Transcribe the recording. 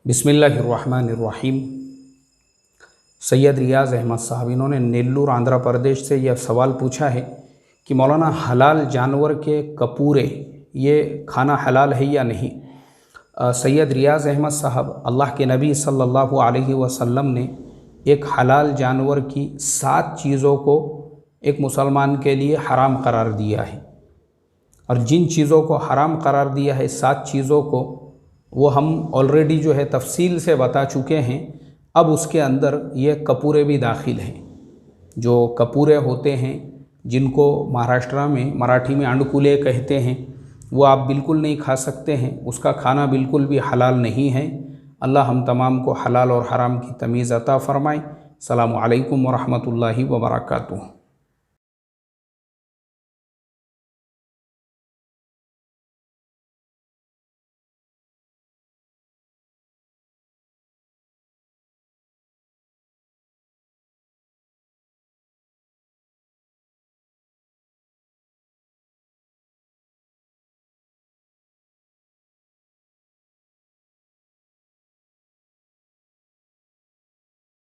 बिस्मिल्लाहिर्रहमानिर्रहीम। सैयद रियाज़ अहमद साहब इन्होंने नेल्लूर आंध्र प्रदेश से यह सवाल पूछा है कि मौलाना हलाल जानवर के कपूरे ये खाना हलाल है या नहीं। सैयद रियाज़ अहमद साहब, अल्लाह के नबी सल्लल्लाहु अलैहि वसल्लम ने एक हलाल जानवर की 7 चीज़ों को एक मुसलमान के लिए हराम करार दिया है, और जिन चीज़ों को हराम करार दिया है 7 चीज़ों को वो हम ऑलरेडी जो है तफसील से बता चुके हैं। अब उसके अंदर ये कपूरे भी दाखिल हैं। जो कपूरे होते हैं जिनको महाराष्ट्र में मराठी में अंडकुले कहते हैं, वो आप बिल्कुल नहीं खा सकते हैं, उसका खाना बिल्कुल भी हलाल नहीं है। अल्लाह हम तमाम को हलाल और हराम की तमीज़ अता फ़रमाए। अस्सलामु अलैकुम व रहमतुल्लाहि व बरकातुहू।